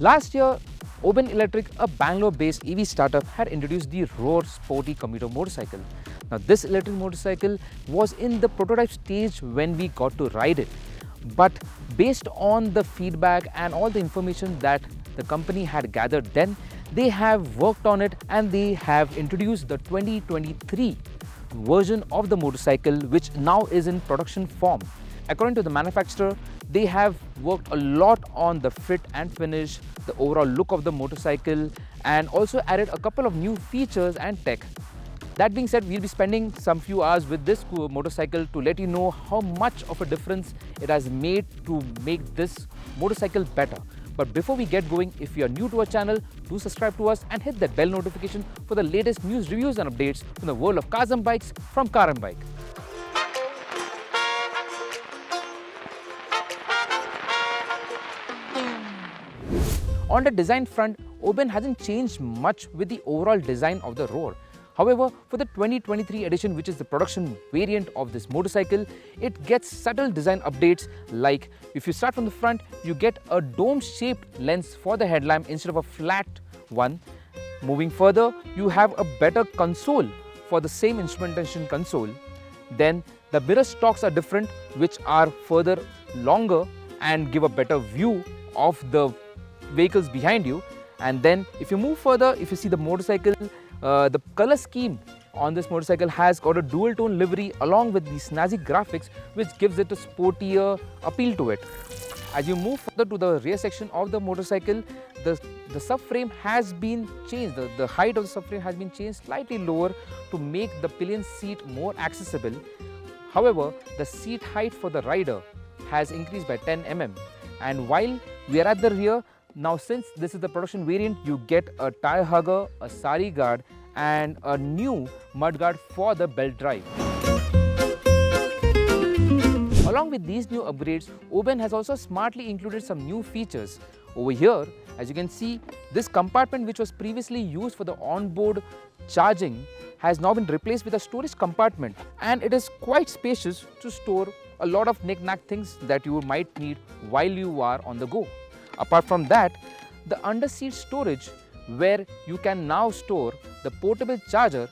Last year, Oben Electric, a Bangalore-based EV startup, had introduced the Rorr sporty commuter motorcycle. Now, this electric motorcycle was in the prototype stage when we got to ride it. But based on the feedback and all the information that the company had gathered then, they have worked on it and they have introduced the 2023 version of the motorcycle, which now is in production form. According to the manufacturer, they have worked a lot on the fit and finish, the overall look of the motorcycle, and also added a couple of new features and tech. That being said, we'll be spending some few hours with this motorcycle to let you know how much of a difference it has made to make this motorcycle better. But before we get going, if you are new to our channel, do subscribe to us and hit that bell notification for the latest news, reviews and updates from the world of cars and bikes from Car and Bike. On the design front, Oben hasn't changed much with the overall design of the Rorr. However, for the 2023 edition, which is the production variant of this motorcycle, it gets subtle design updates, like if you start from the front, you get a dome-shaped lens for the headlamp instead of a flat one. Moving further, you have a better console for the same instrumentation console. Then the mirror stalks are different, which are further longer and give a better view of the vehicles behind you. And then if you move further, if you see the motorcycle, the color scheme on this motorcycle has got a dual tone livery along with the snazzy graphics, which gives it a sportier appeal to it. As you move further to the rear section of the motorcycle, the subframe has been changed. The height of the subframe has been changed slightly lower to make the pillion seat more accessible. However, the seat height for the rider has increased by 10 mm. And while we are at the rear, now since this is the production variant, you get a tire hugger, a sari guard and a new mud guard for the belt drive. Along with these new upgrades, Oben has also smartly included some new features. Over here, as you can see, this compartment which was previously used for the onboard charging has now been replaced with a storage compartment, and it is quite spacious to store a lot of knick-knack things that you might need while you are on the go. Apart from that, the under-seat storage, where you can now store the portable charger.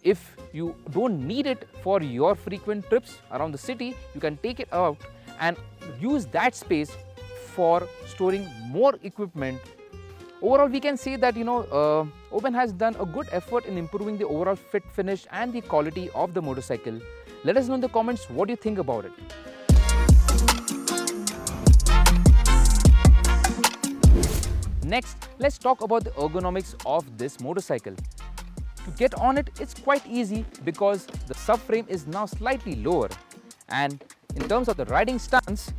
If you don't need it for your frequent trips around the city, you can take it out and use that space for storing more equipment. Overall, we can say that Oben has done a good effort in improving the overall fit, finish and the quality of the motorcycle. Let us know in the comments what you think about it. Next, let's talk about the ergonomics of this motorcycle. To get on it, it's quite easy because the subframe is now slightly lower, and in terms of the riding stance,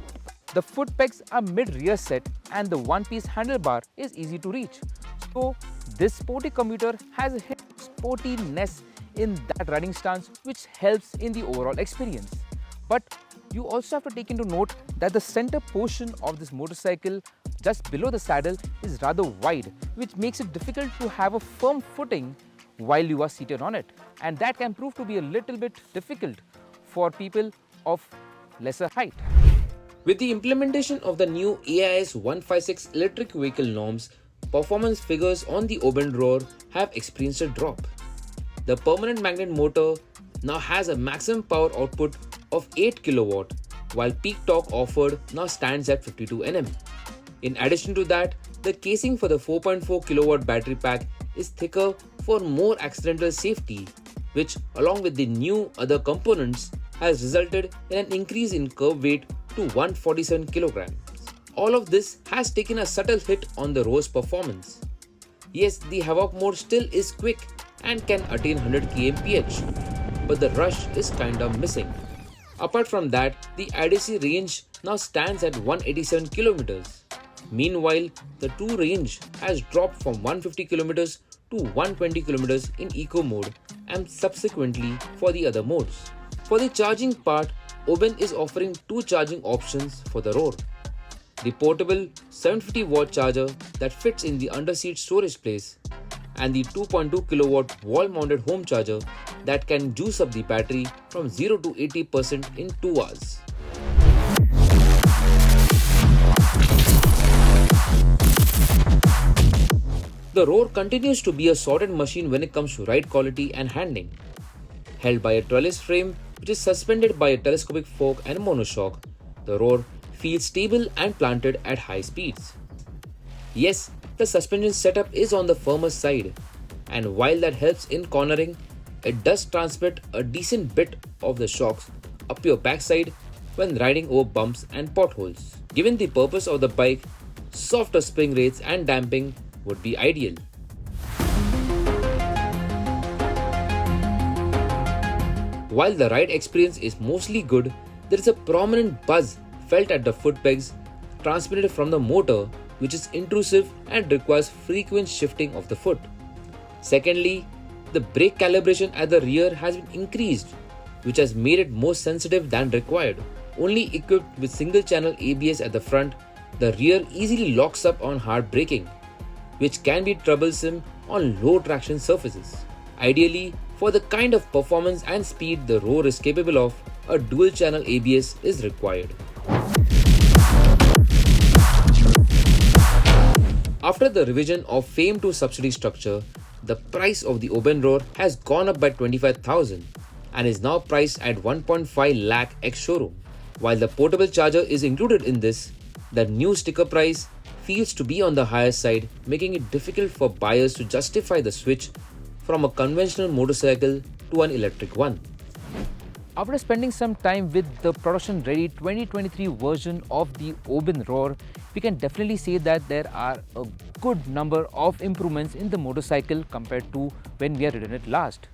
the foot pegs are mid-rear set and the one-piece handlebar is easy to reach. So this sporty commuter has a hit sportiness in that riding stance, which helps in the overall experience. But you also have to take into note that the center portion of this motorcycle just below the saddle is rather wide, which makes it difficult to have a firm footing while you are seated on it, and that can prove to be a little bit difficult for people of lesser height. With the implementation of the new AIS 156 electric vehicle norms, performance figures on the Oben Rorr have experienced a drop. The permanent magnet motor now has a maximum power output of 8 kW, while peak torque offered now stands at 52 Nm. In addition to that, the casing for the 4.4 kW battery pack is thicker for more accidental safety, which along with the new other components has resulted in an increase in curb weight to 147 kg. All of this has taken a subtle hit on the Rorr's performance. Yes, the Havoc mode still is quick and can attain 100 kmph, but the rush is kinda missing. Apart from that, the IDC range now stands at 187 km. Meanwhile, the true range has dropped from 150 km to 120 km in eco mode and subsequently for the other modes. For the charging part, Oben is offering two charging options for the Rorr. The portable 750 watt charger that fits in the underseat storage place, and the 2.2 kW wall mounted home charger that can juice up the battery from 0 to 80% in 2 hours. The Rorr continues to be a sorted machine when it comes to ride quality and handling. Held by a trellis frame which is suspended by a telescopic fork and monoshock, the Rorr feels stable and planted at high speeds. Yes, the suspension setup is on the firmer side, and while that helps in cornering, it does transmit a decent bit of the shocks up your backside when riding over bumps and potholes. Given the purpose of the bike, softer spring rates and damping would be ideal. While the ride experience is mostly good, there is a prominent buzz felt at the foot pegs transmitted from the motor, which is intrusive and requires frequent shifting of the foot. Secondly, the brake calibration at the rear has been increased, which has made it more sensitive than required. Only equipped with single channel ABS at the front, the rear easily locks up on hard braking, which can be troublesome on low traction surfaces. Ideally, for the kind of performance and speed the Rorr is capable of, a dual channel ABS is required. After the revision of FAME to subsidy structure, the price of the Oben Rorr has gone up by 25,000 and is now priced at 1.5 lakh ex-showroom. While the portable charger is included in this, the new sticker price feels to be on the higher side, making it difficult for buyers to justify the switch from a conventional motorcycle to an electric one. After spending some time with the production-ready 2023 version of the Oben Rorr, we can definitely say that there are a good number of improvements in the motorcycle compared to when we had ridden it last.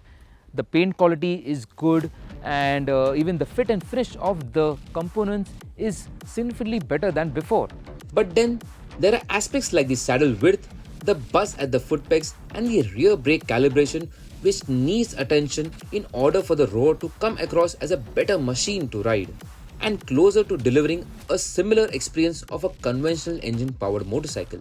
The paint quality is good, and even the fit and finish of the components is significantly better than before. But then, there are aspects like the saddle width, the buzz at the foot pegs and the rear brake calibration which needs attention in order for the Rorr to come across as a better machine to ride and closer to delivering a similar experience of a conventional engine powered motorcycle.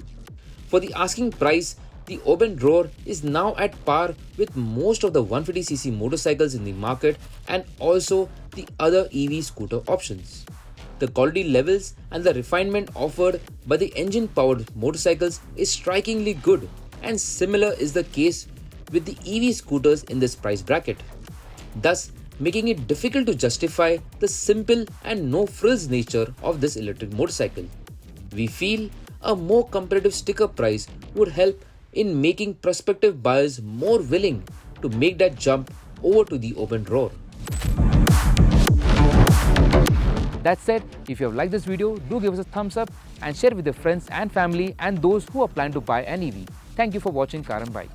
For the asking price, the Oben Rorr is now at par with most of the 150cc motorcycles in the market and also the other EV scooter options. The quality levels and the refinement offered by the engine-powered motorcycles is strikingly good, and similar is the case with the EV scooters in this price bracket, thus making it difficult to justify the simple and no-frills nature of this electric motorcycle. We feel a more competitive sticker price would help in making prospective buyers more willing to make that jump over to the Oben Rorr. That said, if you have liked this video, do give us a thumbs up and share with your friends and family and those who are planning to buy an EV. Thank you for watching Car and Bike.